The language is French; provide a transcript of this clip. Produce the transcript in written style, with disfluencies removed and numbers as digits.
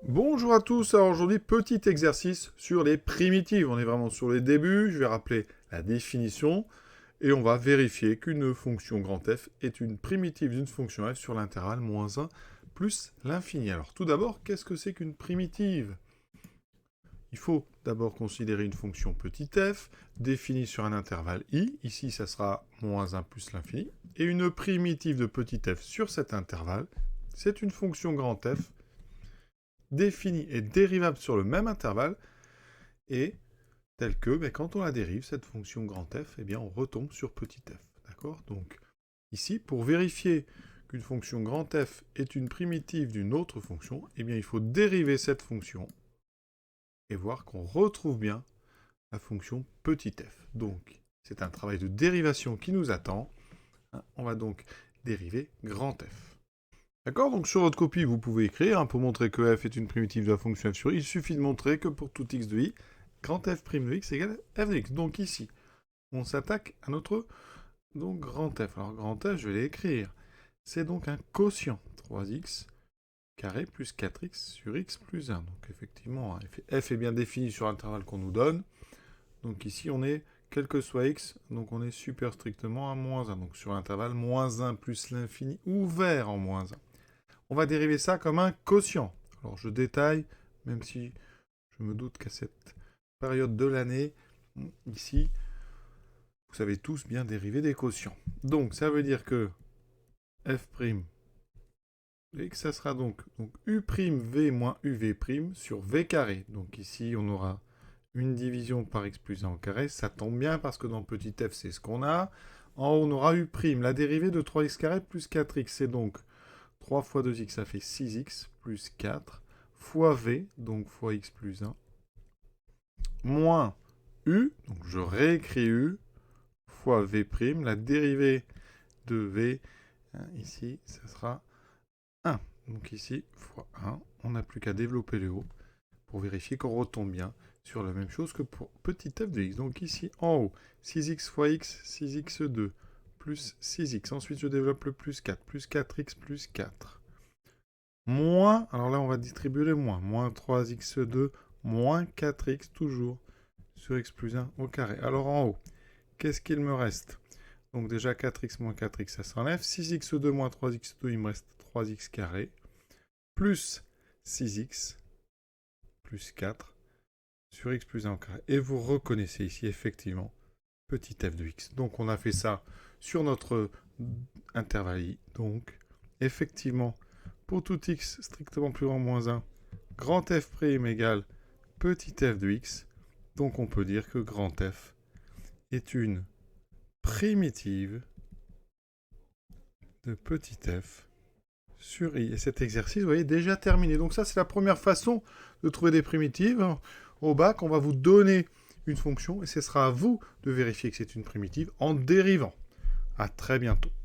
Bonjour à tous, alors aujourd'hui petit exercice sur les primitives. On est vraiment sur les débuts, je vais rappeler la définition et on va vérifier qu'une fonction grand F est une primitive d'une fonction f sur l'intervalle moins 1 plus l'infini. Alors tout d'abord, qu'est-ce que c'est qu'une primitive? Il faut d'abord considérer une fonction petit f définie sur un intervalle i, ici ça sera moins 1 plus l'infini, et une primitive de petit f sur cet intervalle, c'est une fonction grand F définie et dérivable sur le même intervalle, et telle que, quand on la dérive, cette fonction grand F, on retombe sur petit f. D'accord? Donc, ici, pour vérifier qu'une fonction grand F est une primitive d'une autre fonction, il faut dériver cette fonction et voir qu'on retrouve bien la fonction petit f. Donc, c'est un travail de dérivation qui nous attend. On va donc dériver grand F. D'accord? Donc sur votre copie, vous pouvez écrire, pour montrer que f est une primitive de la fonction f sur i, il suffit de montrer que pour tout x de i, grand f' de x égale f de x. Donc ici, on s'attaque à notre grand f. Alors grand f, je vais l'écrire. C'est donc un quotient, 3x carré plus 4x sur x plus 1. Donc effectivement, f est bien défini sur l'intervalle qu'on nous donne. Donc ici, on est, quel que soit x, donc on est super strictement à moins 1. Donc sur l'intervalle moins 1 plus l'infini ouvert en moins 1. On va dériver ça comme un quotient. Alors je détaille, même si je me doute qu'à cette période de l'année, ici, vous savez tous bien dériver des quotients. Donc ça veut dire que f' de x, ça sera donc u'v moins uv' sur v carré. Donc ici, on aura une division par x plus 1 au carré. Ça tombe bien parce que dans petit f, c'est ce qu'on a. En haut, on aura u', la dérivée de 3x carré plus 4x. C'est donc 3 fois 2x, ça fait 6x plus 4, fois v, donc fois x plus 1, moins u, donc je réécris u, fois v', la dérivée de v, ici, ça sera 1. Donc ici, fois 1, on n'a plus qu'à développer le haut pour vérifier qu'on retombe bien sur la même chose que pour petit f de x. Donc ici, en haut, 6x fois x, 6x2, plus 6x. Ensuite, je développe le plus 4, plus 4x plus 4. Moins, alors là on va distribuer les moins, moins 3x2, moins 4x toujours, sur x plus 1 au carré. Alors en haut, qu'est-ce qu'il me reste? Donc déjà 4x moins 4x, ça s'enlève. 6x2 moins 3x2, il me reste 3x carré, plus 6x, plus 4, sur x plus 1 au carré. Et vous reconnaissez ici effectivement petit f de x. Donc on a fait ça sur notre intervalle i. Donc effectivement, pour tout x strictement plus grand moins 1, grand f' égale petit f de x. Donc on peut dire que grand f est une primitive de petit f sur i. Et cet exercice, vous voyez, déjà terminé. Donc ça, c'est la première façon de trouver des primitives. Au bac, on va vous donner une fonction et ce sera à vous de vérifier que c'est une primitive en dérivant. À très bientôt.